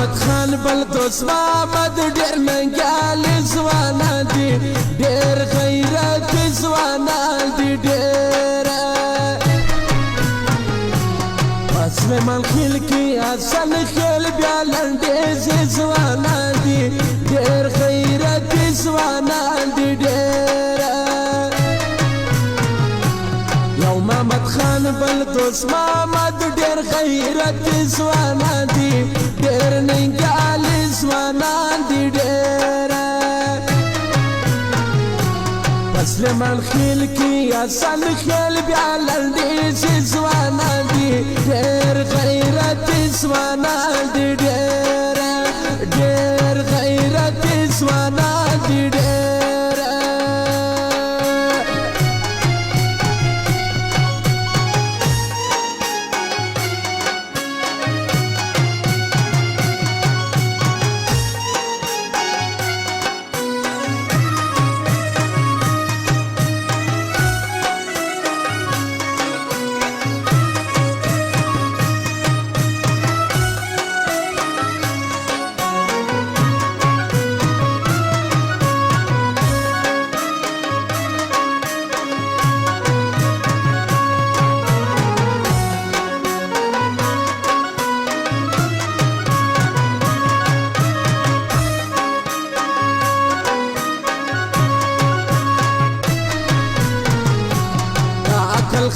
محمد خان بل دوست محمد ډېر ننګیالي ځوانان دي ډېر غیرتي ځوانان دي ډېر سلیمان خیل کې حسن خیل بیا لنډیزې ځوانان دي ډېر غیرتي ځوانان دي ډېر یو محمد خان بل دوست محمد ډېر غیرتي ځوانان دي ډېر ننګیالي ځوانان دي ډېر سلیمان خیل کې حسن خیل بیا لنډیزې ځوانان دي ډېر غیرتي ځوانان دي ډېر ډېر غیرتي ځوانان دي ډېر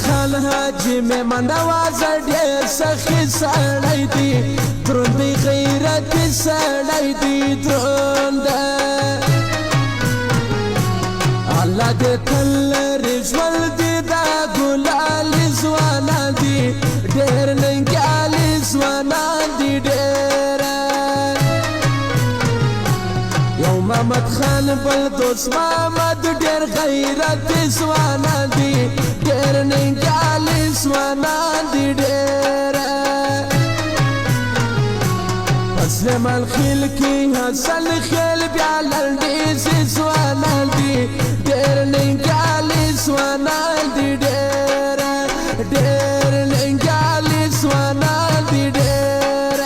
خان حاجی میمن نواز ډېر سخي سړی دی دروند غیرتي سړی دی دروند الله دې تل لرې ژوند دې دا ګلالي ځوانان دي ډېر ننګیالي ځوانان دي ډېر یو محمد خان بل دوست محمد ډېر غیرتي ځوانان دي ډېر ننګیالي ځوانان دي ډېر سلیمان خیل کې حسن خیل بیا لنډیزې ځوانان دي ډېر ننګیالي ځوانان دي ډېر ډېر ننګیالي ځوانان دي ډېر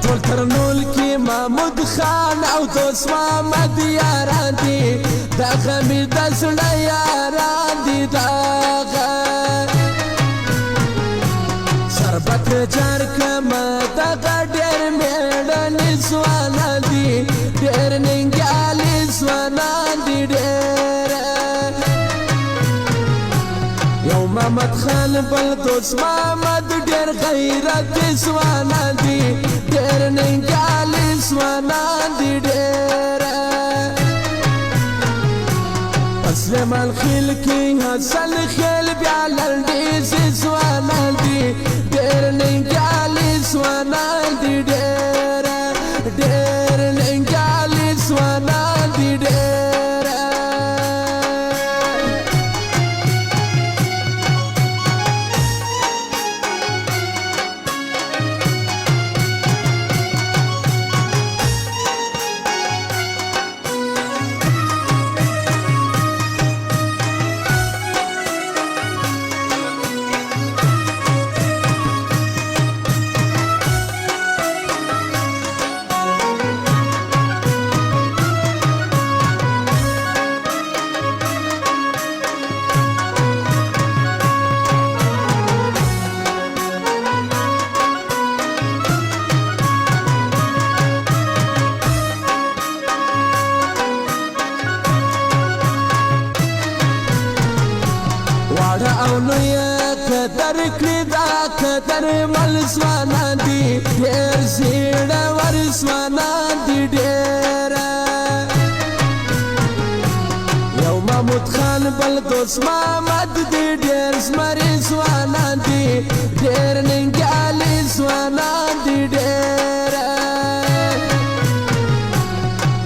ټول ترنول کې محمود خان او دوست محمد یاران دي دغه مې د زړه یاران دي دغه شربت جار کما دغه ډېر مېړني ځوانان دي ډېر ننګیالي ځوانان دي ډېر یو محمد خان بل دوست محمد ډېر غیرتي ځوانان دي ډېر ننګیالي ځوانان دي ډېر سلیمان خیل کې حسن خیل بیا لنډیزې ځوانان دي ډېر ننګیالي ځوانان دي ډېر ډېر ننګیالي ځوانان دي ډېر ځوانان دي ډېر زړور ځوانان دي ډېر یو محمود خان بل دوست محمد دي ډېر زمري ځوانان دي ډېر ننګیالي ځوانان دي ډېر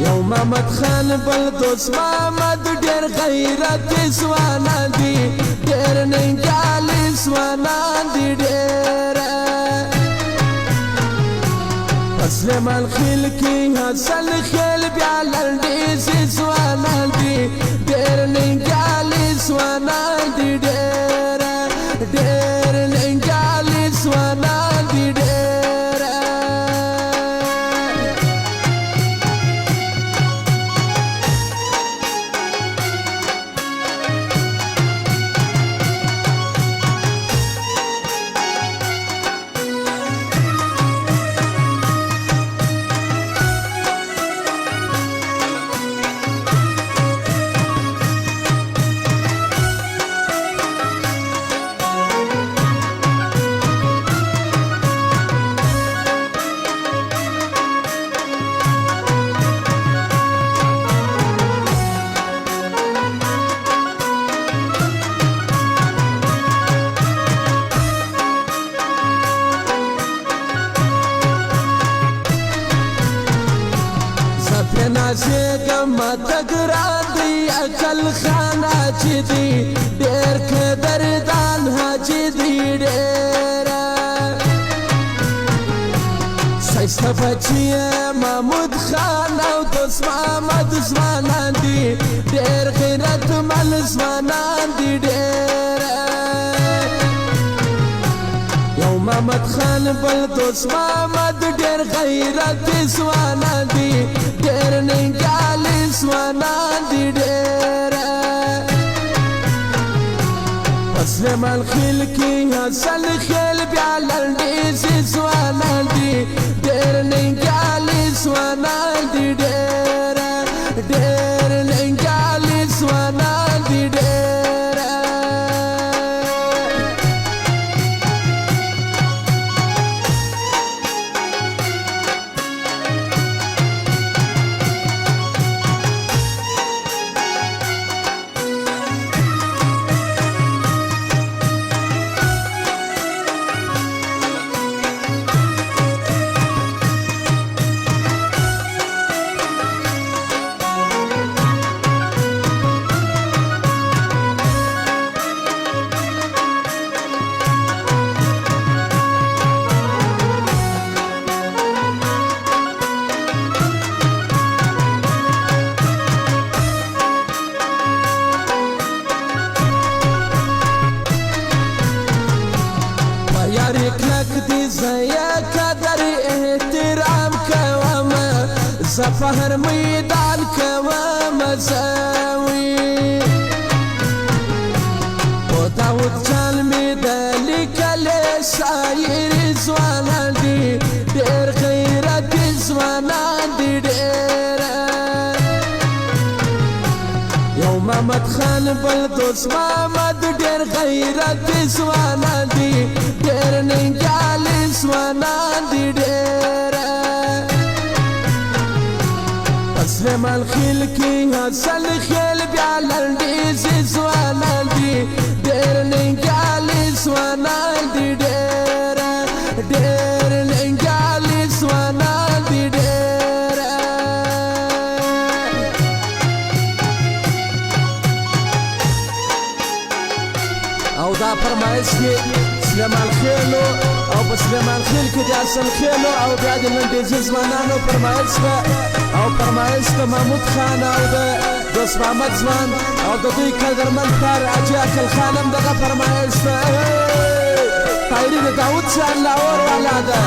یو محمد خان بل دوست محمد ډېر غیرتي ځوانان دي ډېر ننګیالي ځوانان دي ډېر سلیمان خیل کې حسن خیل بیا لنډیزي ځوانان دي ډېر ننګیالي ځوانان دي ډېر ډېر ننګیالي ځوانان دي ډېر نازېږم تګران دی عقل خان حاجي دی ډېر قدردان حاجي دی ډېر ښایسته بچي محمود خان او دوست محمد ځوانان دي ډېر غیرتمن ځوانان دي ډېر یو محمد خان بل دوست محمد ډېر غیرتي ځوانان دي ډېر ننګیالي ځوانان دي ډېر په سلیمان خیل کې حسن خیل بیا لنډیزي ځوانان دي ډېر ننګیالي ځوانان دي ډېر ډېر ننګیالي ځوانان دي ډېر یاري کلک دي زیا قدر احترام کوم زه په هر میدان کوم زوي او داود جان مې د لیکلې شاعري ځوانان دي ډېر غیرتي ځوانان دي ډېر یو محمد خان بل دوست محمد ډېر غیرتي ځوانان دي ډېر ننګیالي ځوانان دي ډېر په سلیمان خیل کې حسن خیل بیا لنډیزي ځوانان دي ډېر ننګیالي ځوانان دي ډېر ډېر ننګیالي ځوانان دي ډېر او دا فرمایش کې سلیمان خیلو او په سلیمان خیل کې د حسن خیلو او بیا د لنډیزي ځوانانو فرمایش ده او فرمایش د محمود خان او د دوست محمد ځوان او د دوی قدرمن پلار حاجي عقل خان هم دغه فرمایش ده طایري د داود شاه لاهور والا ده